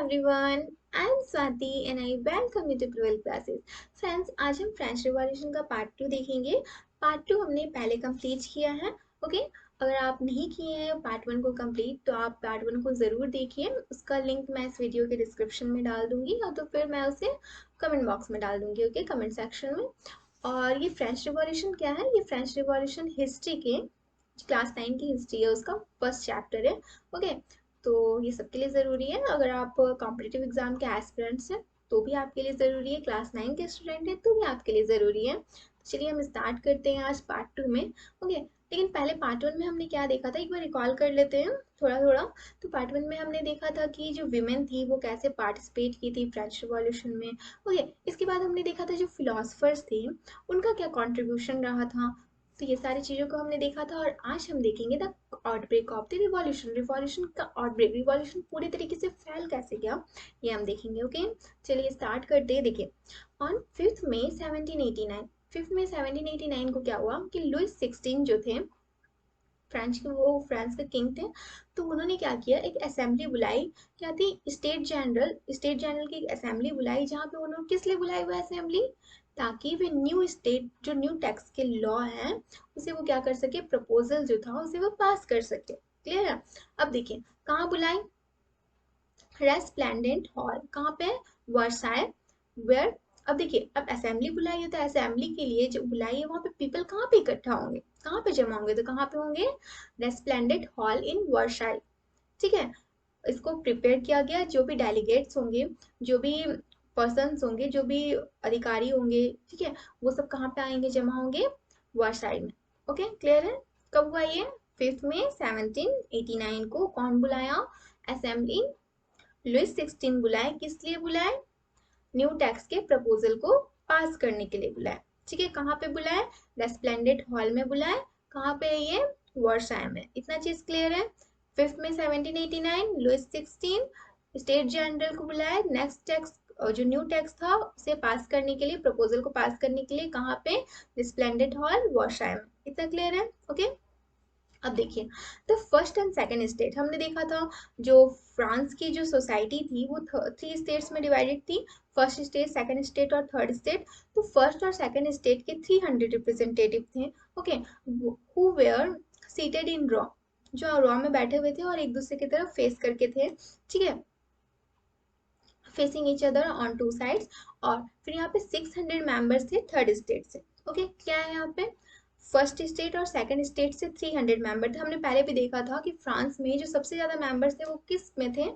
everyone, I am Swati and I welcome you to 12 classes. Friends, आज हम French revolution का part 2 देखेंगे। Part 2 हमने पहले कंप्लीट किया है। ओके, अगर आप नहीं किए हैं पार्ट 1 को कंप्लीट तो आप पार्ट 1 को ज़रूर देखिए। उसका लिंक मैं इस वीडियो के डिस्क्रिप्शन में डाल दूंगी और तो फिर मैं उसे कमेंट बॉक्स में डाल दूंगी। ओके, कमेंट सेक्शन में। और ये फ्रेंच रिवॉल्यूशन क्या है? ये फ्रेंच रिवॉल्यूशन हिस्ट्री के क्लास 9 की हिस्ट्री है, उसका फर्स्ट चैप्टर है। ओके, तो ये सबके लिए ज़रूरी है। अगर आप कॉम्पिटिटिव एग्जाम के एस्पिरेंट्स हैं तो भी आपके लिए ज़रूरी है, क्लास 9 के स्टूडेंट हैं तो भी आपके लिए ज़रूरी है। तो चलिए हम स्टार्ट करते हैं आज पार्ट 2 में। ओके, लेकिन पहले पार्ट 1 में हमने क्या देखा था, एक बार रिकॉल कर लेते हैं थोड़ा थोड़ा। तो पार्ट 1 में हमने देखा था कि जो विमेन थी वो कैसे पार्टिसिपेट की थी फ्रेंच रिवॉल्यूशन में। ओके, इसके बाद हमने देखा था जो फिलोसफर्स थे उनका क्या कॉन्ट्रीब्यूशन रहा था। तो ये सारी चीज़ों को हमने देखा था और आज हम देखेंगे the outbreak of the revolution. Revolution का आउटब्रेक, रिवॉल्यूशन पूरी तरीके से फैल कैसे गया ये हम देखेंगे। ओके, चलिए स्टार्ट करते हैं। देखिए, ऑन 5 मई 1789, 5 मई 1789 को क्या हुआ कि लुइस 16 जो थे फ्रांस के, वो फ्रांस के किंग थे। तो उन्होंने क्या किया, एक असेंबली बुलाई। क्या थी? स्टेट जनरल की एक असेंबली बुलाई, जहाँ पे उन्होंने किस लिए बुलाई हुआ असेंबली? ताकि वे न्यू स्टेट जो न्यू टैक्स के लॉ है उसे वो क्या कर सके, प्रपोजल जो था उसे वो पास कर सके। क्लियर है? अब देखिए कहाँ बुलाई, रेस्प्लेंडेंट हॉल, कहाँ पे? Versailles, where. अब देखिए, अब असेंबली बुलाई है तो असेंबली के लिए जो बुलाई है वहां पे पीपल कहाँ पे इकट्ठा होंगे, कहाँ पे जमा होंगे? तो कहाँ पे होंगे? रेस्प्लेंडेंट हॉल इन वर्साई। ठीक है, इसको प्रिपेयर किया गया। जो भी डेलीगेट्स होंगे, जो भी पर्सन्स होंगे, जो भी अधिकारी होंगे, ठीक है, वो सब कहाँ पे आएंगे, जमा होंगे? वर्साई में। ओके, क्लियर है? कब हुआ ये? 5 में 1789 को। कौन बुलाया? असेंबली। लुइस 16 बुलाए, किस लिए बुलाए? न्यू टैक्स के प्रपोजल को पास करने के लिए बुलाए। ठीक है, कहाँ पे बुलाए? रेस्प्लेंडेंट हॉल में बुलाए। कहाँ पे है ये? वर्साई में। इतना चीज क्लियर है? 5 में 1789 लुइस 16 स्टेट जनरल को बुलाए, नेक्स्ट टैक्स जो न्यू टैक्स था उसे पास करने के लिए, प्रपोजल को पास करने के लिए। कहाँ पे? रेस्प्लेंडेंट हॉल वर्साई में। इतना क्लियर है? ओके, अब देखिए, the first and second state हमने देखा था। जो फ्रांस की जो सोसाइटी थी वो 3 स्टेट्स में डिवाइडेड थी, फर्स्ट स्टेट, सेकंड स्टेट और थर्ड स्टेट। तो फर्स्ट और सेकंड स्टेट के 300 रिप्रेजेंटेटिव थे। Okay, who were seated in row, जो रॉ में बैठे हुए थे और एक दूसरे की तरफ फेस करके थे। ठीक है, facing each other on two sides. और फिर यहाँ पे 600 मेंबर्स थे थर्ड स्टेट से। ओके, क्या है यहाँ पे? फर्स्ट स्टेट और सेकंड स्टेट से 300 मेंबर थे। हमने पहले भी देखा था कि फ्रांस में जो सबसे ज्यादा मेंबर्स थे वो किस में थे?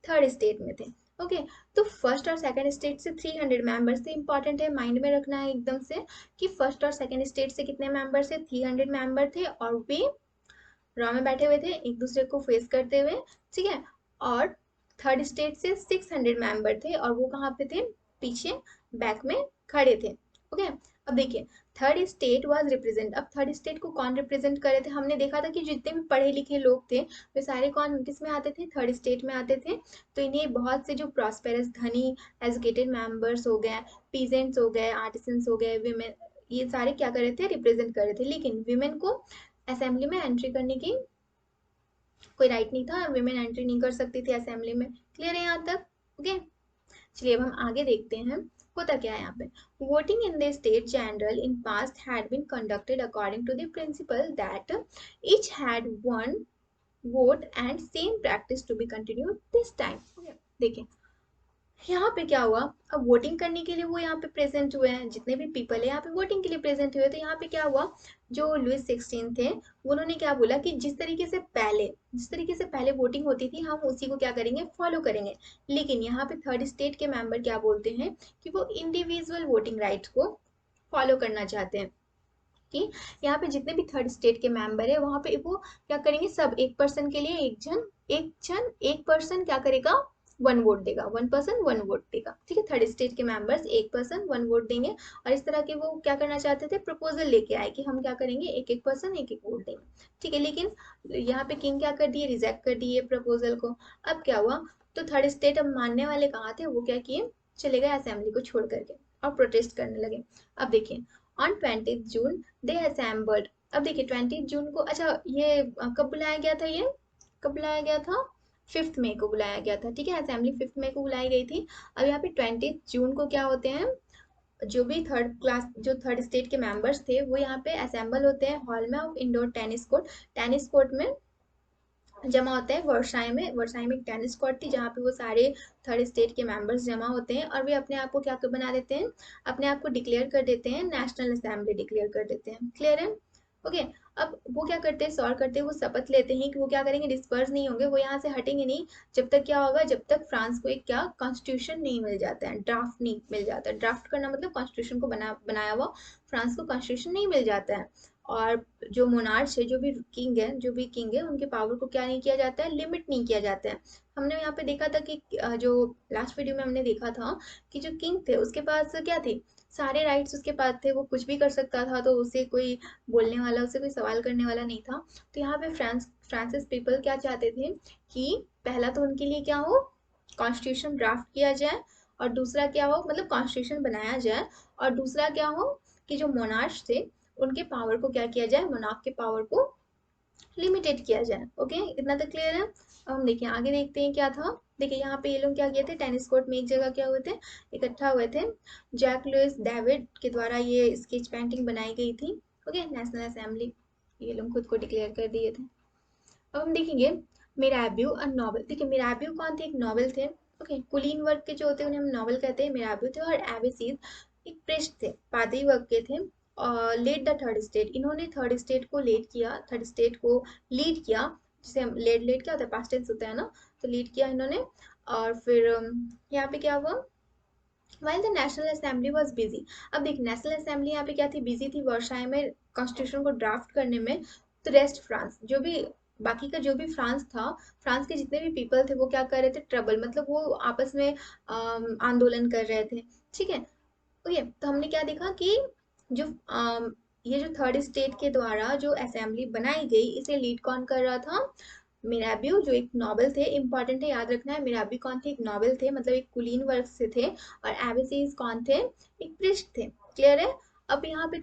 थर्ड स्टेट में थे। ओके, तो फर्स्ट और सेकंड स्टेट से 300 मेंबर्स थे। इंपॉर्टेंट है, माइंड में रखना है एकदम से कि फर्स्ट और सेकंड स्टेट से कितने मेंबर थे? 300 मेंबर थे और वे रॉ में बैठे हुए थे एक दूसरे को फेस करते हुए। ठीक है, और थर्ड स्टेट से 600 मेंबर थे और वो कहाँ पे थे? पीछे बैक में खड़े थे। ओके, अब देखिए, थर्ड स्टेट वाज रिप्रेजेंट। अब थर्ड स्टेट को कौन रिप्रेजेंट करे थे? हमने देखा था कि जितने भी पढ़े लिखे लोग थे वे सारे कौन किस में आते थे? थर्ड स्टेट में आते थे। तो इन्हें बहुत से जो प्रॉस्पेरस धनी एजुकेटेड मेंबर्स हो गए, पीजेंट्स हो गए, आर्टिसंस हो गए, विमेन, ये सारे क्या कर रहे थे? रिप्रेजेंट कर रहे थे। लेकिन विमेन को असेंबली में एंट्री करने की कोई राइट नहीं था, विमेन एंट्री नहीं कर सकती थी असेंबली में। क्लियर है यहाँ तक? ओके, चलिए अब हम आगे देखते हैं होता क्या है यहाँ पे। Voting in the state general in past had been conducted according to the principle that each had one vote and same practice to be continued this time. देखिए यहाँ पे क्या हुआ, अब वोटिंग करने के लिए वो यहाँ पे प्रेजेंट हुए हैं, जितने भी पीपल है यहाँ पे वोटिंग के लिए प्रेजेंट हुए। तो यहाँ पे क्या हुआ, जो लुइस 16 थे उन्होंने क्या बोला कि जिस तरीके से पहले वोटिंग होती थी हम उसी को क्या करेंगे, फॉलो करेंगे। लेकिन यहाँ पे थर्ड स्टेट के मेंबर क्या बोलते हैं कि वो इंडिविजुअल वोटिंग राइट्स को फॉलो करना चाहते हैं। कि यहाँ पे जितने भी थर्ड स्टेट के मेंबर है वहां पे वो क्या करेंगे, सब एक पर्सन के लिए एक पर्सन क्या करेगा, वन वोट देगा, वन पर्सन वन वोट देगा। ठीक है, थर्ड स्टेट के मेंबर्स एक पर्सन वन वोट देंगे। और इस तरह के वो क्या करना चाहते थे, प्रपोजल लेके आए कि हम क्या करेंगे, एक एक पर्सन एक एक वोट देंगे। ठीक है, लेकिन यहाँ पे किंग क्या कर दिए, रिजेक्ट कर दिए प्रपोजल को। अब क्या हुआ, तो थर्ड स्टेट अब मानने वाले कहाँ थे, वो क्या किए, चले गए असेंबली को छोड़ करके और प्रोटेस्ट करने लगे। अब देखिए, ऑन 20 जून दे असेंबल्ड। अब देखिए 20 जून को, अच्छा ये कब बुलाया गया था, ये कब बुलाया गया था? 5 मई को बुलाया गया था, ठीक है, असेंबली 5 मई को बुलाई गई थी। अब यहाँ पे 20 जून को क्या होते हैं, जो थर्ड स्टेट के मेंबर्स थे वो यहाँ पे असेंबल होते हैं हॉल में ऑफ इंडोर टेनिस कोर्ट में जमा होता है। वर्साई में एक टेनिस कोर्ट थी जहाँ पे वो सारे थर्ड स्टेट के मेंबर्स जमा होते हैं और वे अपने आप को क्या बना देते हैं, अपने आप को डिक्लेयर कर देते हैं, नेशनल असेंबली डिक्लेयर कर देते हैं। क्लियर है? ओके। अब वो क्या करते हैं, सॉल्व करते हैं, वो शपथ लेते हैं कि वो क्या करेंगे, डिस्पर्स नहीं होंगे, वो यहाँ से हटेंगे नहीं जब तक क्या होगा, जब तक फ्रांस को एक क्या कॉन्स्टिट्यूशन नहीं मिल जाता है, ड्राफ्ट नहीं मिल जाता है। ड्राफ्ट करना मतलब कॉन्स्टिट्यूशन को बनाया हुआ फ्रांस को कॉन्स्टिट्यूशन नहीं मिल जाता है। और जो मोनार्च है, जो भी किंग है, उनके पावर को क्या नहीं किया जाता है, लिमिट नहीं किया जाता है। हमने यहाँ पे देखा था कि जो लास्ट वीडियो में हमने देखा था कि जो किंग थे उसके पास क्या थे, सारे राइट्स उसके पास थे, वो कुछ भी कर सकता था, तो उसे कोई बोलने वाला, उसे कोई सवाल करने वाला नहीं था। तो यहाँ पे फ्रांसिस पीपल क्या चाहते थे कि पहला तो उनके लिए क्या हो, कॉन्स्टिट्यूशन ड्राफ्ट किया जाए, और दूसरा क्या हो, मतलब कॉन्स्टिट्यूशन बनाया जाए, और दूसरा क्या हो कि जो मोनार्च थे उनके पावर को क्या किया जाए, मोनार्क के पावर को लिमिटेड किया जाए। ओके, इतना तक क्लियर है? अब हम देखिए आगे देखते हैं क्या था। देखिए यहाँ पे ये लोग क्या किए थे, टेनिस कोर्ट में एक जगह क्या हुए थे, इकट्ठा हुए थे। जैक लुइस डेविड के द्वारा ये स्केच पेंटिंग बनाई गई थी। ओके, नेशनल असेंबली, ये लोग खुद को डिक्लेयर कर दिए थे। अब हम देखेंगे मिराबियो और नॉवल। देखिए मिराबियो कौन थे, एक नॉवल थे। ओके, कुलीन वर्ग के जो होते हैं उन्हें हम नॉवल कहते हैं। मिराबियो थे, और एवेसीज एक प्रेस्ट थे, पादरी वर्ग के थे। लेड द थर्ड स्टेट, इन्होंने थर्ड स्टेट को लीड किया, जिसे हम लेड क्या होता है, पास्ट टेंस होता है ना, तो लीड किया इन्होंने। और फिर यहाँ पे क्या हुआ, while the national assembly was busy. अब देख, नेशनल असेंबली यहाँ पे क्या थी, बिजी थी वर्षाई में कॉन्स्टिट्यूशन को ड्राफ्ट करने में। तो रेस्ट फ्रांस, जो भी बाकी का जो भी फ्रांस था, फ्रांस के जितने भी पीपल थे वो क्या कर रहे थे, ट्रबल, मतलब वो आपस में आंदोलन कर रहे थे। ठीक है। ओके, तो हमने क्या देखा कि जो ये जो थर्ड स्टेट के द्वारा जो असेंबली बनाई गई, इसे लीड कौन कर रहा था, मिराबियो, जो एक नॉबल थे। इंपॉर्टेंट है, याद रखना है, मिराबियो कौन थे, एक नॉबल थे, मतलब एक कुलीन वर्ग से थे। और एवेसीज कौन थे, एक पृष्ठ थे। क्लियर है? अब यहाँ पे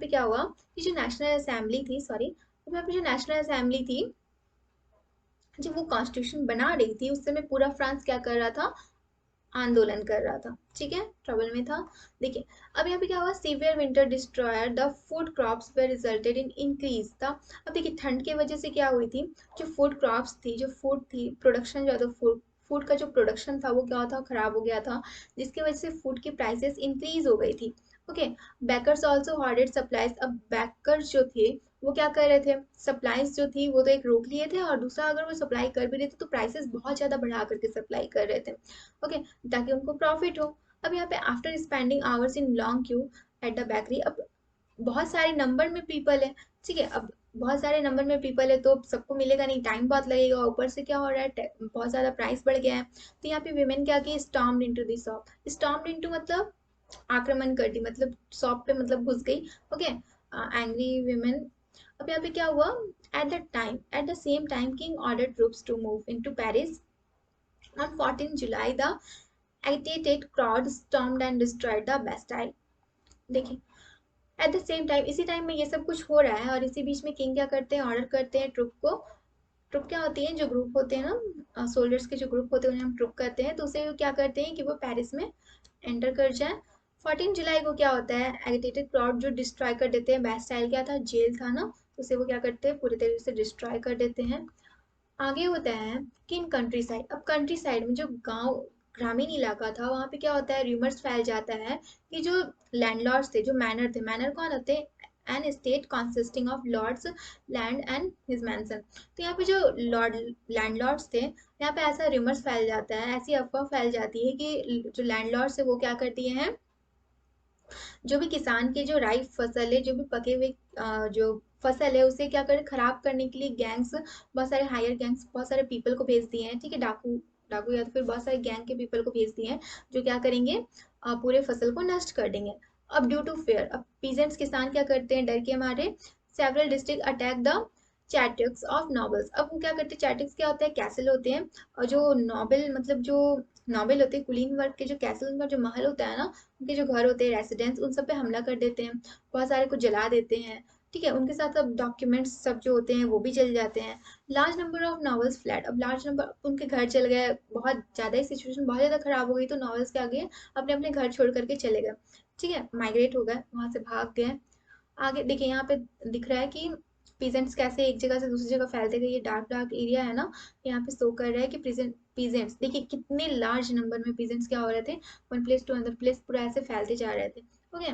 क्या हुआ कि जो नेशनल असेंबली थी, सॉरी, अब यहाँ पे जो नेशनल असेंबली थी, जब वो कॉन्स्टिट्यूशन बना रही थी उस समय पूरा फ्रांस क्या कर रहा था, आंदोलन कर रहा था। ठीक है, ट्रबल में था। देखिए अब यहाँ पे क्या हुआ, severe winter destroyer the food crops were resulted in increase था। अब देखिए ठंड की वजह से क्या हुई थी, जो फूड क्रॉप्स थी, जो फूड थी, प्रोडक्शन जो था, फूड का जो प्रोडक्शन था वो क्या था, खराब हो गया था, जिसकी वजह से फूड की प्राइसेस इंक्रीज हो गई थी। Okay, bakers also hoarded supplies. अब बैकर्स जो थे वो क्या कर रहे थे, सप्लाईज जो थी वो तो एक रोक लिए थे, और दूसरा अगर वो सप्लाई कर भी रहे थे तो प्राइसेस बहुत ज्यादा बढ़ा करके सप्लाई कर रहे थे। ओके, ताकि उनको प्रॉफिट हो। अब यहाँ पे after spending hours in long Q at the bakery, अब बहुत सारे नंबर में पीपल है, ठीक है, अब बहुत सारे नंबर में पीपल है तो सबको मिलेगा नहीं, टाइम बहुत लगेगा, ऊपर से क्या हो रहा है, बहुत ज़्यादा प्राइस बढ़ गया है। तो यहाँ पे विमेन क्या की, स्टॉम्ड इनटू द शॉप। स्टॉम्ड इनटू मतलब आक्रमण कर दी, मतलब शॉप पे मतलब घुस गई। Okay, angry women. अब यहाँ पे क्या हुआ, at the same time king order troops to move into Paris on 14 July. The agitated crowd stormed and destroyed the Bastille. देखिए एट द सेम टाइम, इसी टाइम में ये सब कुछ हो रहा है, और इसी बीच में किंग क्या करते हैं, ऑर्डर करते हैं ट्रुप को। ट्रुप क्या होती है, जो ग्रुप होते हैं ना, सोल्जर्स के जो ग्रुप होते हैं उन्हें हम ट्रुप कहते हैं। तो उसे क्या करते हैं कि वो पेरिस में एंटर कर जाए। 14 जुलाई को क्या होता है, एगिटेटेड क्राउड जो डिस्ट्रॉय कर देते हैं, बैस्टाइल क्या था, जेल था ना, तो उसे वो क्या करते हैं, पूरी तरीके से डिस्ट्रॉय कर देते हैं। आगे होता है कि इन कंट्री साइड, अब कंट्री साइड में जो गांव, ग्रामीण इलाका था, वहां पे क्या होता है, र्यूमर्स फैल जाता है कि जो लैंडलॉर्ड्स थे, जो मैनर थे, मैनर कौन होते हैं, an estate consisting of lords land and his mansion. तो यहाँ पे जो लैंडलॉर्ड्स थे, यहाँ पे ऐसा र्यूमर्स फैल जाता है, ऐसी अफवाह फैल जाती है कि जो लैंडलॉर्ड्स है वो क्या करती हैं, जो भी किसान के जो राई फसल है, जो भी पके हुए जो फसल है, उसे क्या करे, खराब करने के लिए गैंग्स, बहुत सारे हायर गैंग्स, बहुत सारे पीपल को भेज दिए हैं। ठीक है, डाकू डाकू या तो फिर बहुत सारे गैंग के पीपल को भेज दिए हैं, जो क्या करेंगे, पूरे फसल को नष्ट कर देंगे। अब ड्यू टू फेयर, अब पीजेंट्स किसान क्या करते हैं, डर के मारे, several district attack the chateaux of nobles. अब वो क्या करते हैं, चैटिक्स क्या होता है, कैसल होते हैं, और जो नॉबल मतलब जो नॉबल होते हैं, कुलीन वर्ग के जो कैसल, उनका जो महल होता है ना, उनके जो घर होते हैं, रेसिडेंस, उन सब पे हमला कर देते हैं, बहुत सारे को जला देते हैं। ठीक है, उनके साथ अब डॉक्यूमेंट्स सब जो होते हैं वो भी चल जाते हैं। Large number of novels flat, अब लार्ज नंबर उनके घर चल गए, बहुत ज़्यादा ही सिचुएशन बहुत ज़्यादा खराब हो गई तो नॉवेल्स क्या गए, अपने अपने घर छोड़ करके चले गए। ठीक है, माइग्रेट हो गए, वहाँ से भाग गए। आगे देखिए यहाँ पे दिख रहा है कि पीजेंट्स कैसे एक जगह से दूसरी जगह फैलते गए, ये डार्क डार्क एरिया है ना, यहाँ पे शो कर रहा है कि पीजेंट्स देखिए कितने लार्ज नंबर में पीजेंट्स क्या हो रहे थे, one place to another place पूरा ऐसे फैलते जा रहे थे। ओके,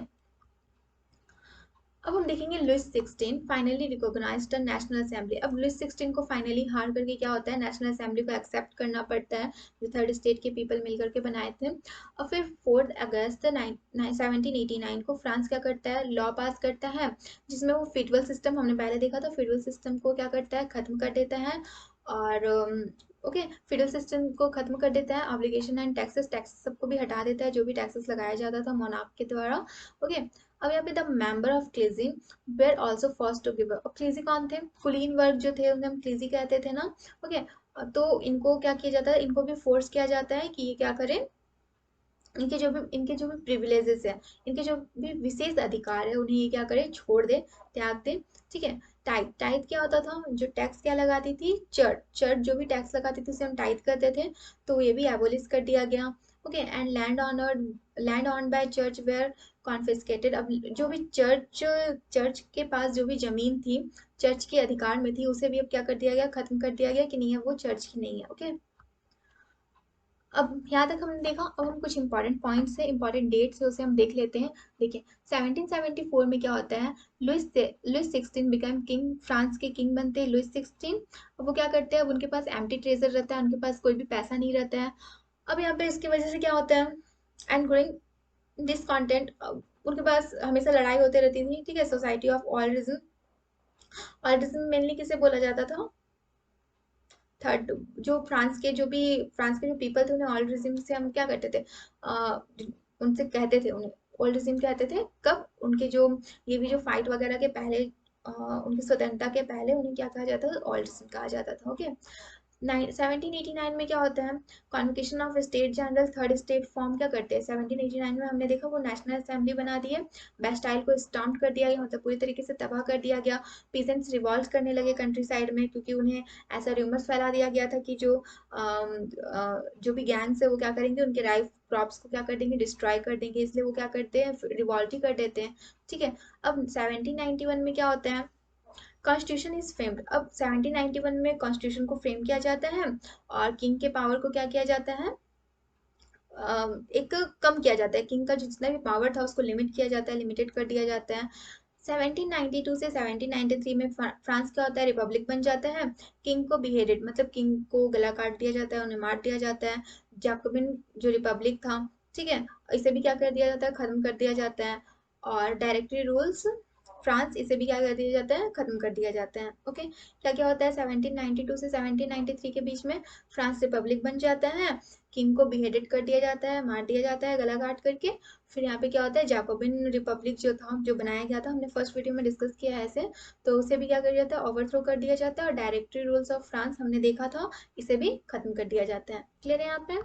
अब हम देखेंगे Louis 16 finally recognised the national assembly. अब लुइस 16 को फाइनली हार करके क्या होता है, नेशनल असेंबली को एक्सेप्ट करना पड़ता है, जो थर्ड स्टेट के पीपल मिलकर के बनाए थे। और फिर 4 अगस्त 1789 को फ्रांस क्या करता है, लॉ पास करता है, जिसमें वो फेडरल सिस्टम हमने पहले देखा था, फेडरल सिस्टम को क्या करता है, खत्म कर देता है। और ओके, फेडरल सिस्टम को खत्म कर देता है, ऑब्लिगेशन एंड टैक्सेस, टैक्सेस सबको भी हटा देता है, जो भी टैक्सेस लगाया जाता था मोनार्क के द्वारा। ओके, अब यहाँ पे the member of clergy were also first to give up. Clergy कौन थे, कुलीन वर्ग जो थे उन्हें हम क्लेजी कहते थे ना। ओके, तो इनको क्या किया जाता है, इनको भी फोर्स किया जाता है कि ये क्या करें, इनके जो भी प्रिविलेजेस है, इनके जो भी विशेष अधिकार है, उन्हें ये क्या करे, छोड़ दे, त्याग दे। ठीक है, टाइट टाइट क्या होता था, जो टैक्स क्या लगाती थी, चर्च चर्च जो भी टैक्स लगाती थी उसे हम टाइट करते थे, तो ये भी एबोलिश कर दिया गया। Okay, and land on by church were confiscated. अब जो भी चर्च के पास जो भी जमीन थी, चर्च के अधिकार में थी, उसे भी अब क्या कर दिया गया, खत्म कर दिया गया कि नहीं है, वो चर्च की नहीं है। ओके, अब यहाँ तक हमने देखा, अब हम कुछ इंपॉर्टेंट पॉइंट्स है, इंपॉर्टेंट डेट्स है, उसे हम देख लेते हैं। देखिए 1774 में क्या होता है, लुइस 16 बिकम किंग, फ्रांस के किंग बनते हैं लुइस 16। अब वो क्या करते हैं, अब उनके पास एम्प्टी ट्रेजर रहता है, उनके पास कोई भी पैसा नहीं रहता है। अब यहाँ पे इसकी वजह से क्या होता है, एंड ग्रोइंग डिसकॉन्टेंट, उनके पास हमेशा लड़ाई होते रहती थी। ठीक है, सोसाइटी ऑफ ऑलरिज्म, ऑलरिज्म मेनली किसे बोला जाता था, थर्ड जो फ्रांस के जो पीपल थे उन्हें ओल्ड रिजिम से हम क्या करते थे, उनसे कहते थे, उन्हें ओल्ड रिजिम कहते थे। कब, उनके जो ये भी जो फाइट वगैरह के पहले, उनकी स्वतंत्रता के पहले उन्हें क्या कहा जाता था, ओल्ड रिजिम कहा जाता था। ओके, 1789 में क्या होता है, convocation of state general, third state form क्या करते हैं 1789 में, हमने देखा वो नेशनल असेंबली बना दी है, बेस्टाइल को स्टॉम्प कर दिया गया, मतलब पूरी तरीके से तबाह कर दिया गया। पीजेंट्स रिवॉल्ट करने लगे कंट्री साइड में, क्योंकि उन्हें ऐसा रूमर्स फैला दिया गया था कि जो भी गैंग्स है वो क्या करेंगे, उनके राइस क्रॉप्स को क्या कर देंगे, डिस्ट्रॉय कर देंगे, इसलिए वो क्या करते हैं, रिवॉल्ट ही कर देते हैं। ठीक है, अब 1791 में क्या होता है, कॉन्स्टिट्यूशन इज फ्रेम्ड। अब 1791 में कॉन्स्टिट्यूशन को फ्रेम किया जाता है, और किंग के पावर को क्या किया जाता है, एक कम किया जाता है, किंग का जितना भी पावर था उसको लिमिट किया जाता है, लिमिटेड कर दिया जाता है। 1792 से 1793 में फ्रांस क्या होता है, रिपब्लिक बन जाता है। किंग को बिहेडेड, मतलब किंग को गला काट दिया जाता है, उन्हें मार दिया जाता है। जैकोबिन जो रिपब्लिक था, ठीक है, इसे भी क्या कर दिया जाता है, खत्म कर दिया जाता है। और डायरेक्टरी रूल्स फ्रांस, इसे भी क्या कर दिया जाता है, खत्म कर दिया जाता है। ओके, क्या क्या होता है 1792 से 1793 के बीच में, फ्रांस रिपब्लिक बन जाता है, किंग को बिहेडेड कर दिया जाता है, मार दिया जाता है गला काट करके। फिर यहाँ पे क्या होता है, जैकोबिन रिपब्लिक जो था, जो बनाया गया था, हमने फर्स्ट वीडियो में डिस्कस किया है ऐसे, तो उसे भी क्या कर दिया जाता है, ओवरथ्रो कर दिया जाता है। और डायरेक्टरी रूल्स ऑफ फ्रांस हमने देखा था, इसे भी खत्म कर दिया जाता है। क्लियर है यहाँ पे।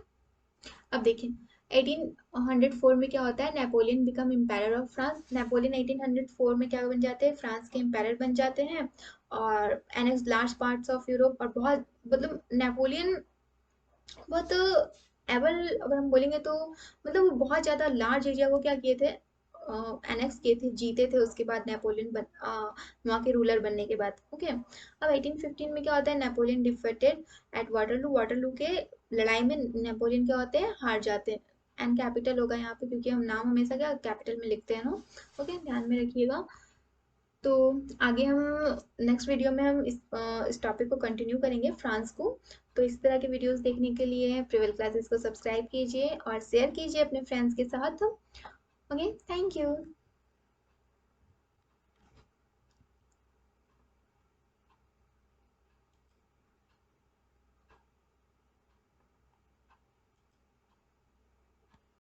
अब देखें 1804 में क्या होता है, Napoleon become empire of France. Napoleon 1804 में क्या बन जाते हैं, फ्रांस के एम्पायर बन जाते हैं, और annex large parts of Europe. और बहुत मतलब नेपोलियन बहुत एबल, अगर हम बोलेंगे तो मतलब वो बहुत ज़्यादा लार्ज एरिया को क्या किए थे, एनेक्स किए थे, जीते थे उसके बाद नेपोलियन वहाँ के रूलर बनने के बाद। ओके, अब 1815 में क्या होता है, Napoleon defeated at Waterloo. Waterloo के लड़ाई में नेपोलियन क्या होते हैं, हार जाते हैं। एंड कैपिटल होगा यहाँ पे, क्योंकि हम नाम हमेशा क्या कैपिटल में लिखते हैं ना। ओके, ध्यान में रखिएगा। तो आगे हम नेक्स्ट वीडियो में हम इस टॉपिक को कंटिन्यू करेंगे, फ्रांस को। तो इस तरह के वीडियोस देखने के लिए प्रिवल क्लासेस को सब्सक्राइब कीजिए और शेयर कीजिए अपने फ्रेंड्स के साथ। Okay, thank you.